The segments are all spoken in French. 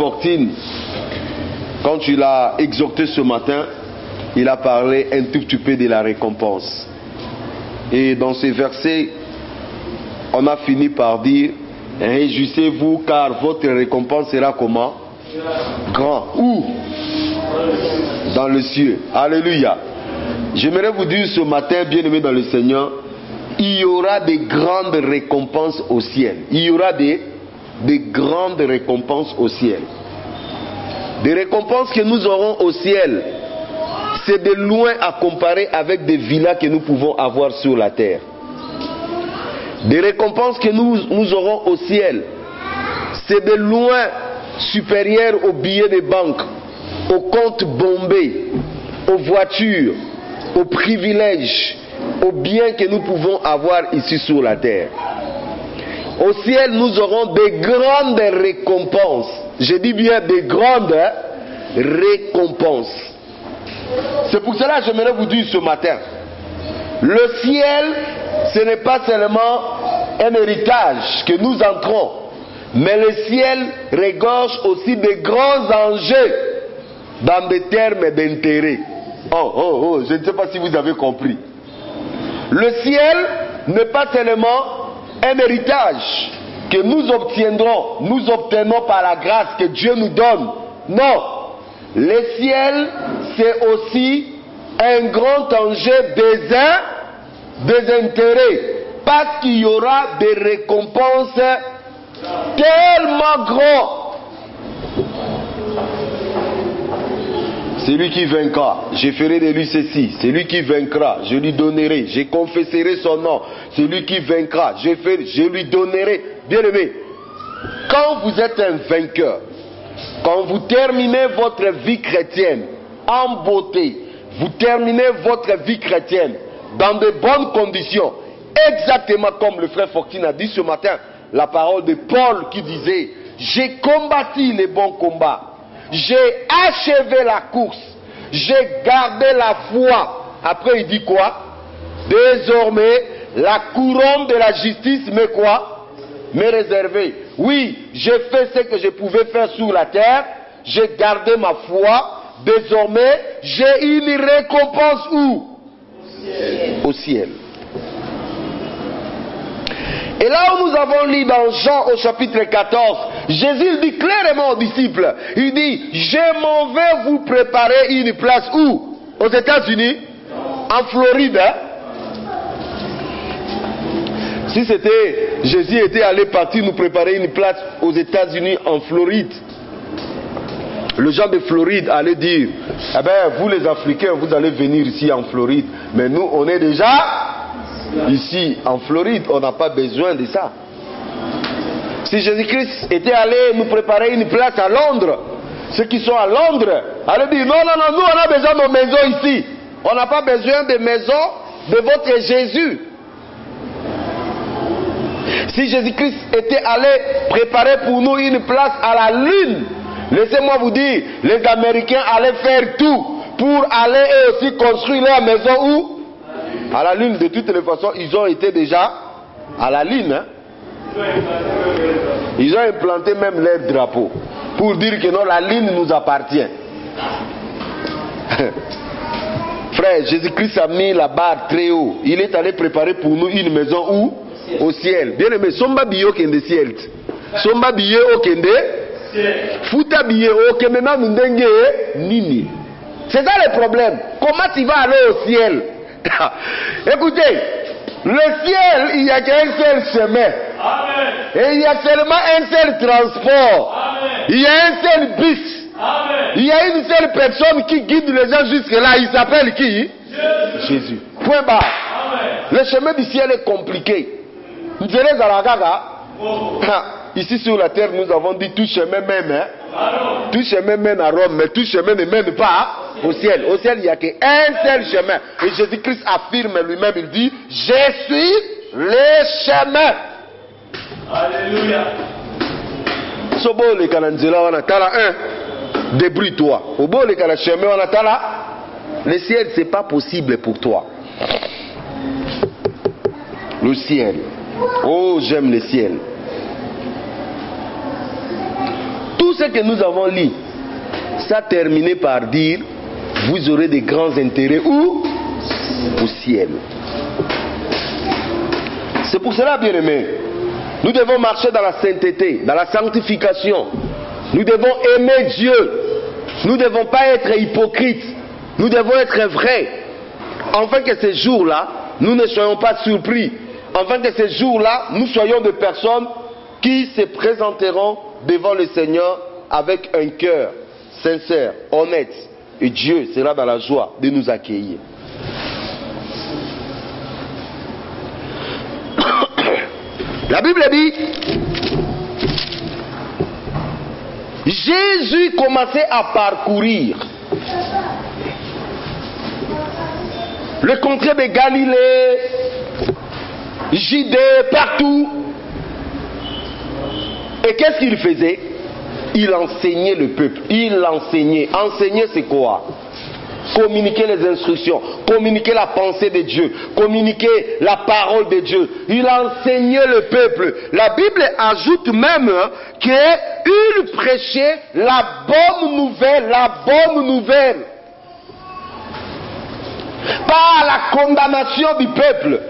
Fortine, quand tu l'as exhorté ce matin, il a parlé un tout petit peu de la récompense. Et dans ces versets, on a fini par dire, réjouissez-vous car votre récompense sera comment? Grand. Où? Dans le ciel. Alléluia. J'aimerais vous dire ce matin, bien-aimés dans le Seigneur, il y aura des grandes récompenses au ciel. Il y aura des grandes récompenses au ciel. Des récompenses que nous aurons au ciel, c'est de loin à comparer avec des villas que nous pouvons avoir sur la terre. Des récompenses que nous aurons au ciel, c'est de loin supérieur aux billets de banque, aux comptes bombés, aux voitures, aux privilèges, aux biens que nous pouvons avoir ici sur la terre. Au ciel, nous aurons des grandes récompenses. Je dis bien des grandes récompenses. C'est pour cela que j'aimerais vous dire ce matin, le ciel, ce n'est pas seulement un héritage que nous entrons, mais le ciel regorge aussi de grands enjeux dans des termes d'intérêt. Je ne sais pas si vous avez compris. Le ciel n'est pas seulement un héritage que nous obtenons par la grâce que Dieu nous donne. Non, le ciel c'est aussi un grand enjeu des intérêts, parce qu'il y aura des récompenses tellement grandes. Celui qui vaincra, je ferai de lui ceci. Celui qui vaincra, je lui donnerai, je confesserai son nom. Celui qui vaincra, je lui donnerai. Bien-aimé, quand vous êtes un vainqueur, quand vous terminez votre vie chrétienne en beauté, vous terminez votre vie chrétienne dans de bonnes conditions, exactement comme le frère Fortine a dit ce matin, la parole de Paul qui disait, j'ai combattu les bons combats. J'ai achevé la course, j'ai gardé la foi. Après il dit quoi? Désormais, la couronne de la justice m'est quoi? M'est réservée. Oui, j'ai fait ce que je pouvais faire sur la terre, j'ai gardé ma foi. Désormais, j'ai une récompense où? Au ciel. Et là où nous avons lu dans Jean au chapitre 14, Jésus dit clairement aux disciples, il dit, je m'en vais vous préparer une place où? Aux États-Unis? En Floride, hein? Si c'était, Jésus était allé partir nous préparer une place aux États-Unis en Floride, le gens de Floride allaient dire, eh bien vous les Africains, vous allez venir ici en Floride, mais nous on est déjà ici en Floride, on n'a pas besoin de ça. Si Jésus-Christ était allé nous préparer une place à Londres, ceux qui sont à Londres allaient dire, non, nous on a besoin de nos maisons ici, on n'a pas besoin de maisons de votre Jésus. Si Jésus-Christ était allé préparer pour nous une place à la Lune, laissez-moi vous dire, les Américains allaient faire tout pour aller eux aussi construire leur maison où? À la Lune. De toutes les façons, ils ont été déjà à la Lune. Hein? Ils ont implanté même leur drapeau pour dire que non, la Lune nous appartient. Frère, Jésus-Christ a mis la barre très haut. Il est allé préparer pour nous une maison où? Au ciel. Bien aimé, somba biyo kende ciel. Somba biyo au kende. Futa biyo au kende na mundenge nini. C'est ça le problème. Comment tu vas aller au ciel? Écoutez, le ciel, il n'y a qu'un seul chemin. Amen. Et il y a seulement un seul transport. Amen. Il y a un seul bus. Amen. Il y a une seule personne qui guide les gens jusque là. Il s'appelle qui? Jésus. Point barre. Amen. Le chemin du ciel est compliqué. Ici sur la terre, nous avons dit tout chemin mène. Hein? Tout chemin mène à Rome, mais tout chemin ne mène pas au ciel. Au ciel, il n'y a qu'un seul chemin. Et Jésus-Christ affirme lui-même, il dit, je suis le chemin. Alléluia. Sobo le kananzela wana tala un, débrouille-toi. Obo le kana chemin wana tala, le ciel c'est pas possible pour toi. Le ciel. Oh, j'aime le ciel. Tout Tout ce que nous avons lu, ça terminé par dire, vous aurez des grands intérêts où? Au ciel. C'est pour cela, bien aimé, nous devons marcher dans la sainteté, dans la sanctification. Nous devons aimer Dieu. Nous ne devons pas être hypocrites. Nous devons être vrais. Afin que ces jours-là, nous ne soyons pas surpris. Afin que ces jours-là, nous soyons des personnes qui se présenteront devant le Seigneur avec un cœur sincère, honnête. Et Dieu sera dans la joie de nous accueillir. La Bible dit, Jésus commençait à parcourir le contrée de Galilée, Judée, partout. Et qu'est-ce qu'il faisait? Il enseignait le peuple. Il enseignait. Enseigner, c'est quoi? Communiquer les instructions, communiquer la pensée de Dieu, communiquer la parole de Dieu. Il enseignait le peuple. La Bible ajoute même qu'il prêchait la bonne nouvelle, pas la condamnation du peuple.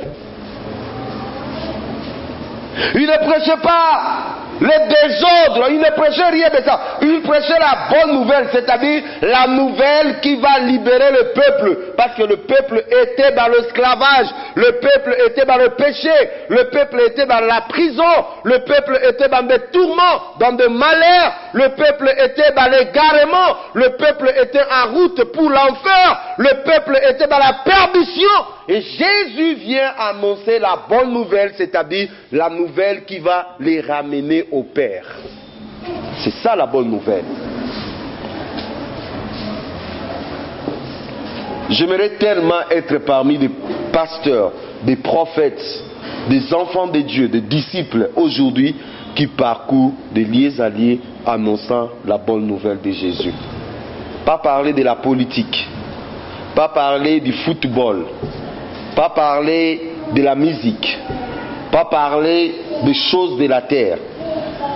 Il ne prêchait pas le désordre, il ne prêchait rien de ça. Il prêchait la bonne nouvelle, c'est-à-dire la nouvelle qui va libérer le peuple. Parce que le peuple était dans l'esclavage, le peuple était dans le péché, le peuple était dans la prison, le peuple était dans des tourments, dans des malheurs, le peuple était dans l'égarement, le peuple était en route pour l'enfer, le peuple était dans la perdition. Et Jésus vient annoncer la bonne nouvelle, c'est-à-dire la nouvelle qui va les ramener au Père. C'est ça la bonne nouvelle. J'aimerais tellement être parmi des pasteurs, des prophètes, des enfants de Dieu, des disciples aujourd'hui qui parcourent de lieux à lieux annonçant la bonne nouvelle de Jésus. Pas parler de la politique, pas parler du football, pas parler de la musique, pas parler des choses de la terre.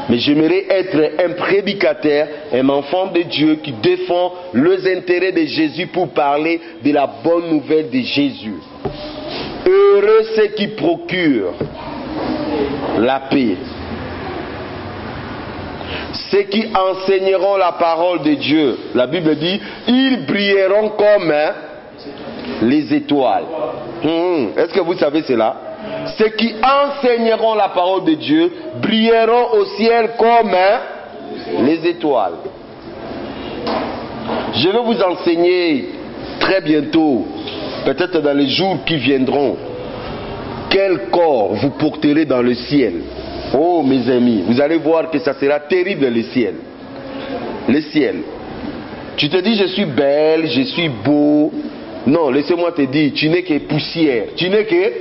Mais j'aimerais être un prédicateur, un enfant de Dieu qui défend les intérêts de Jésus pour parler de la bonne nouvelle de Jésus. Heureux ceux qui procurent la paix. Ceux qui enseigneront la parole de Dieu. La Bible dit, ils brilleront comme les étoiles. Est-ce que vous savez cela? Ceux qui enseigneront la parole de Dieu brilleront au ciel comme les étoiles. Je vais vous enseigner très bientôt, peut-être dans les jours qui viendront, quel corps vous porterez dans le ciel. Oh mes amis, vous allez voir que ça sera terrible le ciel. Le ciel. Tu te dis je suis belle, je suis beau. Non, laissez-moi te dire, tu n'es que poussière. Tu n'es que...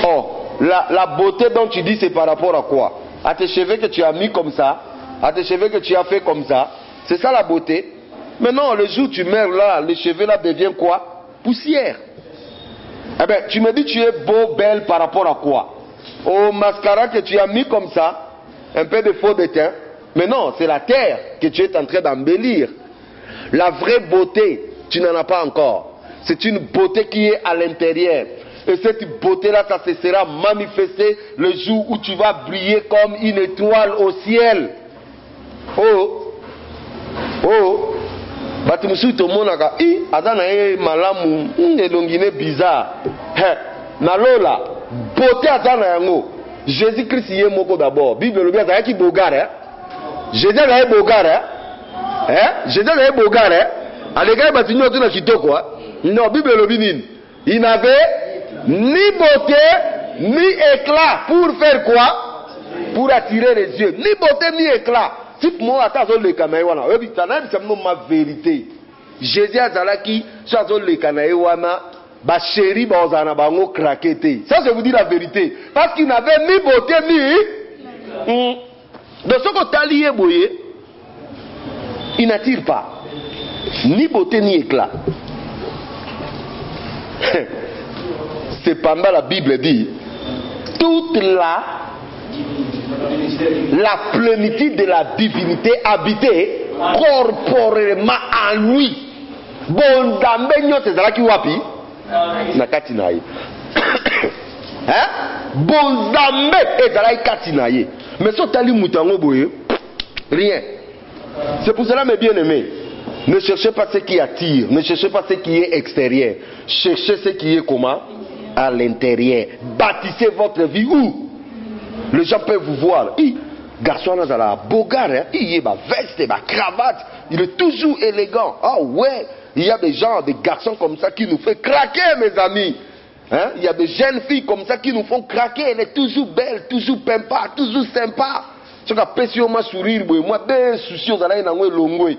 Oh, la beauté dont tu dis c'est par rapport à quoi? À tes cheveux que tu as mis comme ça, à tes cheveux que tu as fait comme ça. C'est ça la beauté. Mais non, le jour où tu meurs là, les cheveux là deviennent quoi? Poussière. Eh bien, tu me dis tu es beau, belle par rapport à quoi? Au mascara que tu as mis comme ça, un peu de faux de teint. Mais non, c'est la terre que tu es en train d'embellir. La vraie beauté, tu n'en as pas encore. C'est une beauté qui est à l'intérieur. Et cette beauté-là, ça se sera manifestée le jour où tu vas briller comme une étoile au ciel. Oh, oh, batimusu to monaka, adana malamu, elongine bizarre. Nalola, beauté adana yango. Jésus-Christ y est moko d'abord. Bible le bien, ça y est qui bogar, hein? Jésus là est bogar, hein? Jésus là est bogar, hein? Allez, batinu autour de chito quoi? Non, Bible le bien, il n'avait ni beauté, ni éclat. Pour faire quoi? Pour attirer les yeux. Ni beauté, ni éclat. Si moi, attends, le kanaïwana. C'est ma vérité. Jésus a zalaki, ça le kanaïwana, ba chéri, ba ozana, ba ngo craqueté. Ça, je vous dis la vérité. Parce qu'il n'avait ni beauté, ni. Dans ce que tu as lié, boye, il n'attire pas. Ni beauté, ni éclat. Cependant, la Bible dit, toute la La plénitude de la divinité habitait corporellement en lui. Bon dambe nyote zalaki wapi? Nakati na ye. Hein? Bon dambe ezalaki kati na ye. Mais so tali mutango boye, rien. C'est pour cela mes bien-aimés, ne cherchez pas ce qui attire, ne cherchez pas ce qui est extérieur. Cherchez ce qui est comment? À l'intérieur. Bâtissez votre vie où? Les gens peuvent vous voir. Garçon dans la bogare, il y a ma veste, ma cravate, il est toujours élégant. Ah ouais, il y a des gens, des garçons comme ça qui nous font craquer, mes amis. Hein? Il y a des jeunes filles comme ça qui nous font craquer. Elle est toujours belle, toujours pimpa, toujours sympa. Ce qu'on appelle sur ma sourire, moi, bien soucieux, dans la longue.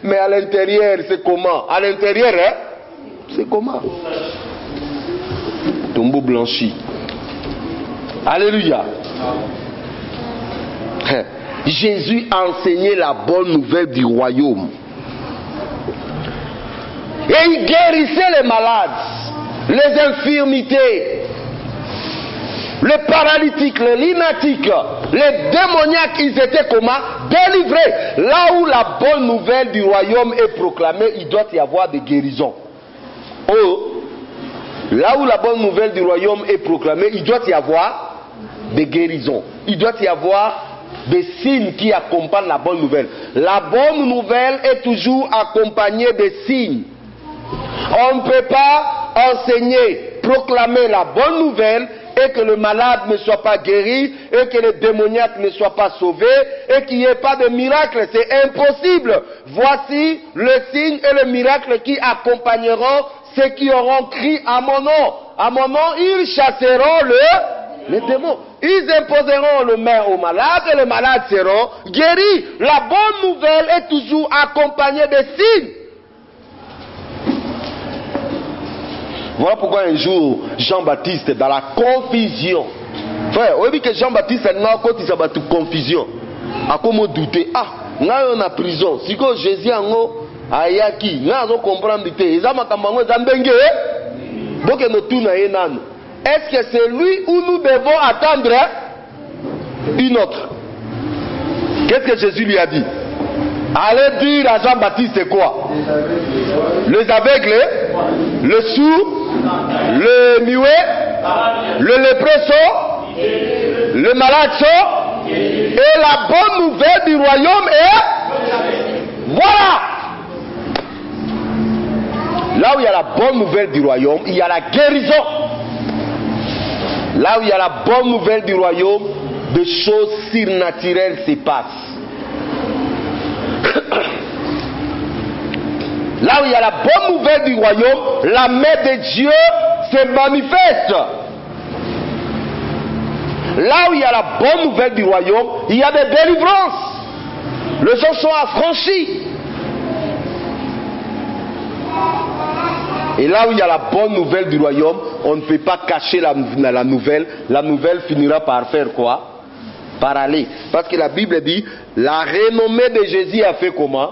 Mais à l'intérieur, c'est comment? À l'intérieur, hein? C'est comment? Tombeau blanchi. Alléluia. Jésus a enseigné la bonne nouvelle du royaume. Et il guérissait les malades, les infirmités, les paralytiques, les lunatiques, les démoniaques, ils étaient comment? Délivrés. Là où la bonne nouvelle du royaume est proclamée, il doit y avoir des guérisons. Oh, là où la bonne nouvelle du royaume est proclamée, il doit y avoir des guérisons. Il doit y avoir des signes qui accompagnent la bonne nouvelle. La bonne nouvelle est toujours accompagnée des signes. On ne peut pas enseigner, proclamer la bonne nouvelle et que le malade ne soit pas guéri et que les démoniaques ne soient pas sauvés et qu'il n'y ait pas de miracle. C'est impossible. Voici le signe et le miracle qui accompagneront ceux qui auront crié à mon nom. À mon nom, ils chasseront les démons. Ils imposeront le main aux malades et les malades seront guéris. La bonne nouvelle est toujours accompagnée des signes. Voilà pourquoi un jour, Jean-Baptiste, dans la confusion, frère, vous avez vu que Jean-Baptiste est dans la confusion. À comment douter? Ah, nous sommes en prison. Si Jésus est ayaki, nous allons comprendre. Est-ce que c'est lui ou nous devons attendre une autre? Qu'est-ce que Jésus lui a dit? Allez dire à Jean-Baptiste quoi? Les aveugles, le sourd, le muet, le lépreux, le malade sort, et la bonne nouvelle du royaume est... Voilà! Là où il y a la bonne nouvelle du royaume, il y a la guérison. Là où il y a la bonne nouvelle du royaume, des choses surnaturelles se passent. Là où il y a la bonne nouvelle du royaume, la main de Dieu se manifeste. Là où il y a la bonne nouvelle du royaume, il y a des délivrances. Les gens sont affranchis. Et là où il y a la bonne nouvelle du royaume, on ne peut pas cacher la nouvelle. La nouvelle finira par faire quoi? Par aller. Parce que la Bible dit, la renommée de Jésus a fait comment?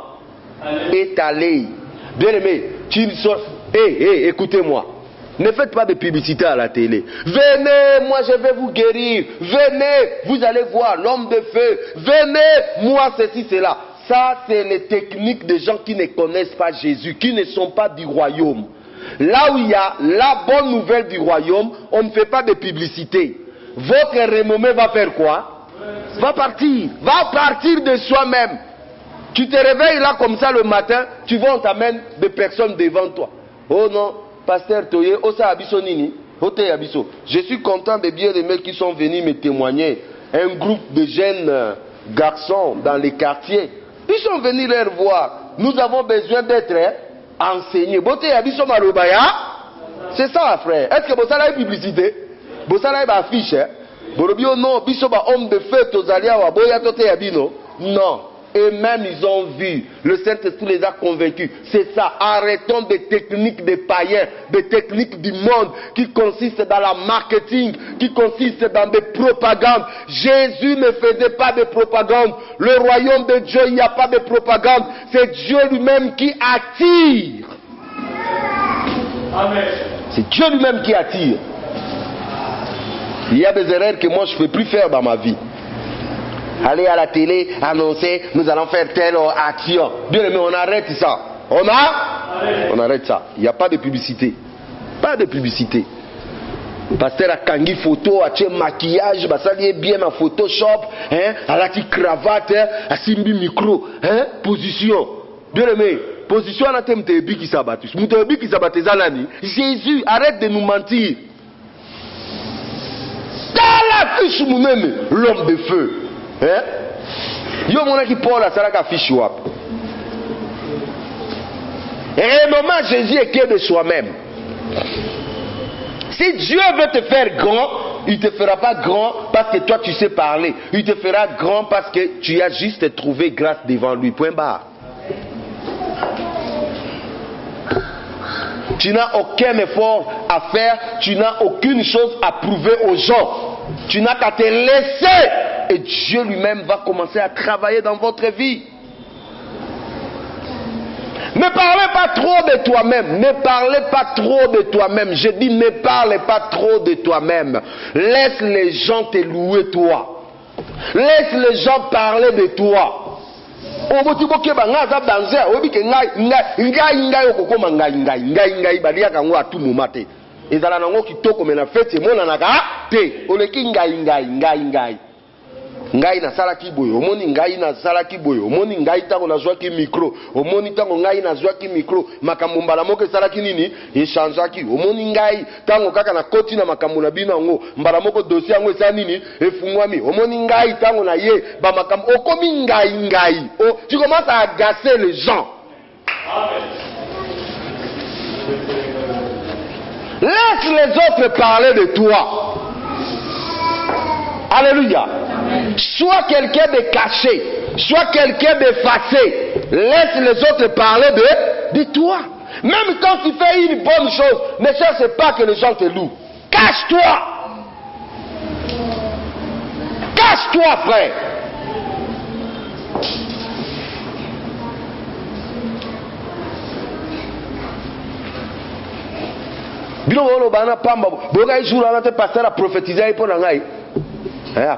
Est allée. Bien aimé, écoutez-moi. Ne faites pas de publicité à la télé. Venez, moi je vais vous guérir. Venez, vous allez voir l'homme de feu. Venez, moi ceci, cela. Ça, c'est les techniques des gens qui ne connaissent pas Jésus, qui ne sont pas du royaume. Là où il y a la bonne nouvelle du royaume, on ne fait pas de publicité. Votre renommée va faire quoi? Va partir de soi-même. Tu te réveilles là comme ça le matin, tu vois on t'amène des personnes devant toi. Oh non, pasteur Toye, Osa Abiso Nini, Ote Abiso. Je suis content des bien-aimés qui sont venus me témoigner. Un groupe de jeunes garçons dans les quartiers. Ils sont venus leur voir. Nous avons besoin d'être enseignés. Bote Abiso Marobaya, c'est ça frère. Est-ce que Bossala est publicité? Bossala est affiche? Borobio non, Biso ba homme de feu, Tozalia wa Boya Tote Abino. Non. Et même ils ont vu, le Saint-Esprit les a convaincus. C'est ça, arrêtons des techniques des païens, des techniques du monde qui consistent dans la marketing, qui consistent dans des propagandes. Jésus ne faisait pas de propagande. Le royaume de Dieu, il n'y a pas de propagande. C'est Dieu lui-même qui attire. Amen. C'est Dieu lui-même qui attire. Il y a des erreurs que moi je ne peux plus faire dans ma vie. Aller à la télé, annoncer, nous allons faire telle action. Bien aimé, on arrête ça. On arrête ça. Il n'y a pas de publicité. Pas de publicité. Pasteur a kangi photo, a tché maquillage, basali bien ma Photoshop, hein, a la petite cravate, a simbi micro, hein, position. Bien aimé, position à la thème de Ebi qui s'abattu. Moutebi qui s'abattu Zalani. Jésus, arrête de nous mentir. Dans la fiche nous-mêmes, l'homme de feu. Hein? Yo mon qui Paul a saraka fiche wap. Renommant Jésus est que de soi-même. Si Dieu veut te faire grand, il ne te fera pas grand parce que toi tu sais parler. Il te fera grand parce que tu as juste trouvé grâce devant lui. Point barre. Tu n'as aucun effort à faire. Tu n'as aucune chose à prouver aux gens. Tu n'as qu'à te laisser. Et Dieu lui-même va commencer à travailler dans votre vie. Ne parlez pas trop de toi-même. Ne parlez pas trop de toi-même. Je dis ne parlez pas trop de toi-même. Laisse les gens te louer toi. Laisse les gens parler de toi. Ngai na salaki boyo, omoni ngai na salaki boyo, omoni ngai tango na zwaki micro, omoni tango ngai na zwaki micro, makambo mbala moko salaki nini, echangeaki, omoni ngai tango kaka na koti na makambo na bino ngo, mbala moko dossier ngo esa nini, efungwami, omoni ngai tango na ye, ba makambo, okomi ngai. Oh, tu commences à agacer les gens. Amen. Laisse les autres parler de toi. Alléluia. Sois quelqu'un de caché, sois quelqu'un d'effacé. Laisse les autres parler de toi. Même quand tu fais une bonne chose, ne cherche pas que les gens te louent. Cache-toi. Cache-toi, frère.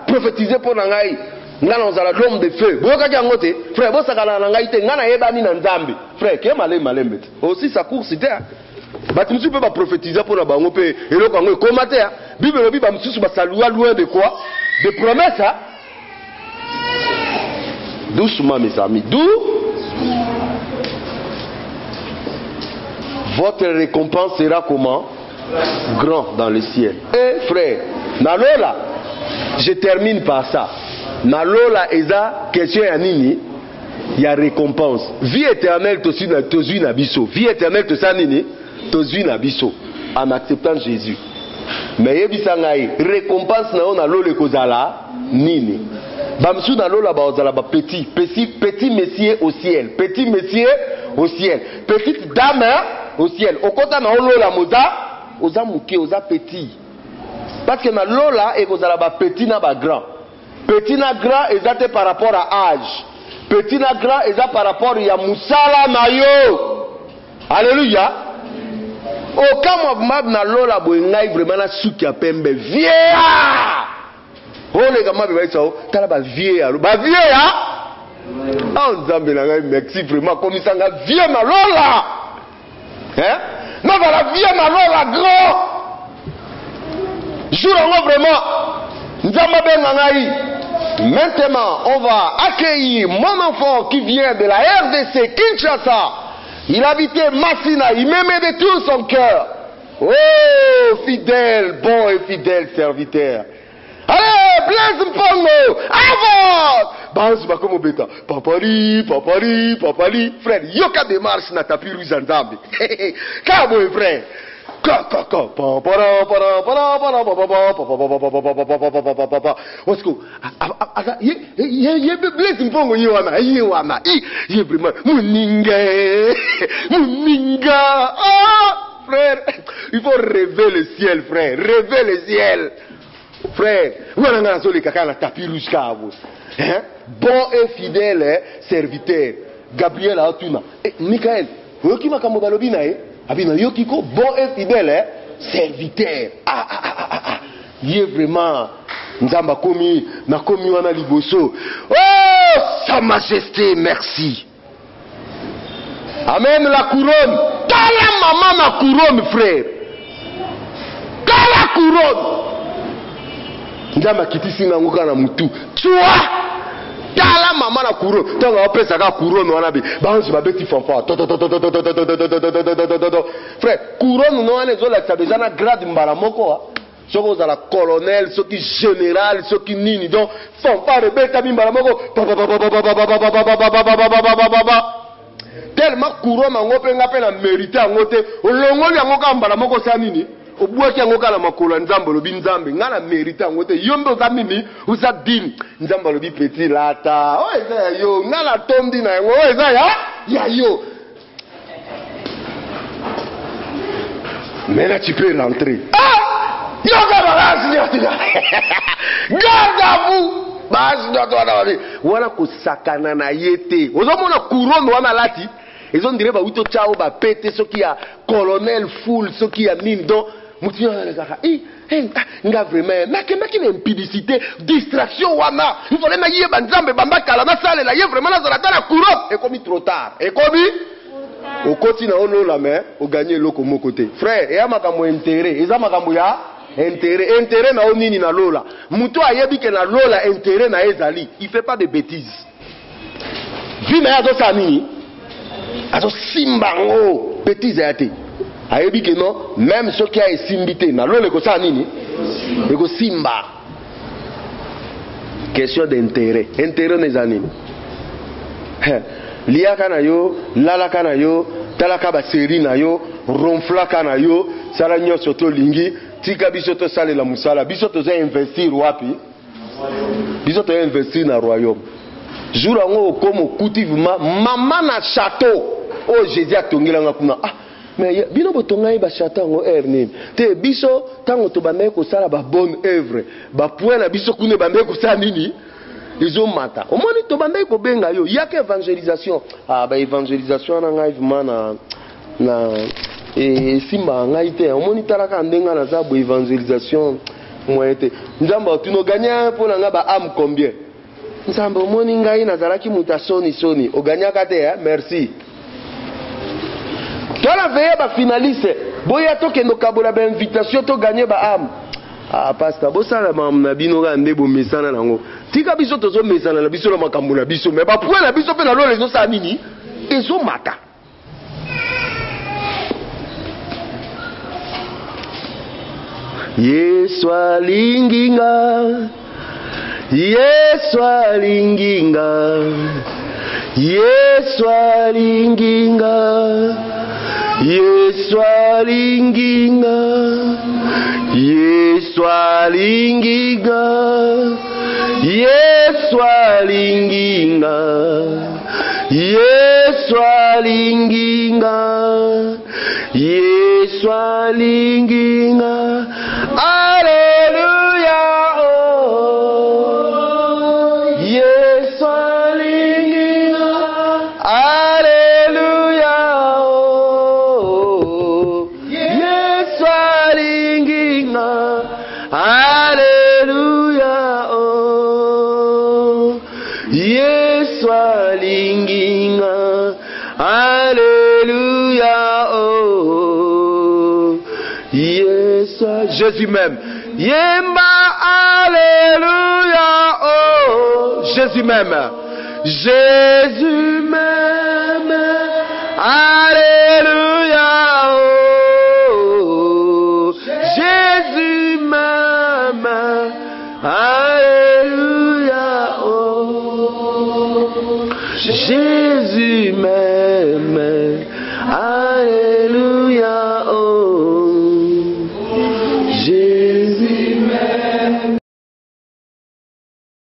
Prophétiser pour Nangaï. Ngana ozala l'homme de feu. Boka kangote, frère, bo sakala Nangaï te ngana yebani na Nzambe. Frère, ke malembe. Aussi sa course c'était. Ba tu peux pas prophétiser pour na bango pe eloko ngo komate. Bible lobi ba msusu ba salua loin de quoi? De promesses. Doucement mes amis, votre récompense sera comment? Grand dans le ciel. Eh frère, nalola. Je termine par ça. Nalola eza question ya nini? Ya récompense. Vie éternelle tozui na biso. Vie éternelle to sa nini? Tozui na biso en acceptant Jésus. Mais yebisa ngai récompense na on nalola kozala nini? Bamsu nalola ba ozala ba petit messier au ciel. Petit messier au ciel. Petite dame au ciel. Okota na olola moza, oza muke, oza petit. Parce que na lola et vous avez petit na ba grand. Petit na grand exact par rapport à âge. Petit na grand exact par rapport à musala na yo. Alléluia. Aucun mouvement na lola boingai vraiment na souki apembe vieillard. Oh les gars ma beba sao, tala ba vieillard. Ba vieillard. Ah nzambe na ngai merci vraiment comme ça nga vieux na lola. Hein? Non ba la vieux na lola grand. Maintenant, on va accueillir mon enfant qui vient de la RDC Kinshasa. Il habitait Massina, il m'aimait de tout son cœur. Oh, fidèle, bon et fidèle serviteur. Allez, Blaise Mpongo, avance! Banz bakomo beta. Papali. Frère, yoka démarche na tapi Ruzanzambi. Kabo, frère. Frère, il faut rêver le ciel, frère. Rêver le ciel. Frère, bon et fidèle serviteur. Gabriel Atuna. Michael, bon et fidèle serviteur. Yé vraiment, Nzamba komi, na komi wana liboso. Oh, Sa Majesté, merci. Amen, la couronne. Tala maman na couronne, frère. Tala couronne. Nzamba kitisi nga ngoka na mutu. Tua. Tala maman na couronne. Tanga opesa ka couronne wana bi. Banzi ba beti fanfa. Frère, couronne no ane zo la tabezana grade mbala moko. Soko ozala colonel, soki général, soki nini. Donc fanfare beta mbala moko. Tellement couronne ngo pe nga pe na mérité ngo te. Olongoli ngo ka mbala moko sa nini? Obuaki ngo ka na makolo nzambe lobi nzambe nga na mérité ngo te. Yombe ka nini? Uza din nzambe lobi petit lata. O eza yo nga na tondi na ngo eza ya yo. Maintenant tu peux rentrer. Ah! Yoga balance garde à vous. Basi ndoto wana kusakana na yete. Ozomona couronne wana lati. Ils ont dit ba wito chao ba pété ce qui a colonel full ce qui a mine donc mutu na kaka nga vraiment na kemba ki na impudicité distraction wana il fallait na yeba nzambe bamba kala na sale la ye vraiment na zala la couronne et comme trop tard et comme au côté na ono la main au gagner loko mo côté frère et amakambo intérêt eza makambo ya intérêt na onini na lola mutu ayebi ke na lola intérêt na ezali il fait pas de bêtises vi na yazo sani azo simbango bêtise yate ayebi ke non même ceux qui a esimbité na lola ko sa nini eko simba question d'intérêt intérêt nezani liaka na yo lalaka na yo talaka ba série na yo ronflaka na yo sala nyoso to lingi tika biso to sale la musala biso to za investir wapi biso to investir na royaume jour ngo komo kutivement mama na château oh Jésus atongela nga kuna mais bino botonga ba château ngo erne te biso tango to bamé ko sala ba bonne œuvre ba point na biso kune bamé ko sala nini ils ont mata au moins to bamé ko benga yo yaka évangélisation ba évangélisation na ngai vraiment na et simba ngai te au moins talaka ndenga na za bo évangélisation moyete nzamba tu no gagner pour na ba âme combien nzamba au moins ngai na zalaki mutasoni soni o gagner te merci. Tola veye ba finaliste boya to kendo kabola ba invitation to gagner ba âme pasteur bosala mam na bino ga ndebo mesana nango tika biso tozo mesana na biso na makambo na biso mais ba point na biso pe na lo lezo sa nini ezo mata Yesu alinginga Yesu alinginga Yesu alinginga Yesu alinginga Yesu alinginga Yesu alinginga Yesu alinginga Yesu alinginga Alleluia oh Yesu alinginga Alleluia oh Yesu alinginga Alleluia oh Yesu alinginga Alléluia oh Yesu Jésus même Yemba Alléluia oh Jésus même Jésus même Alléluia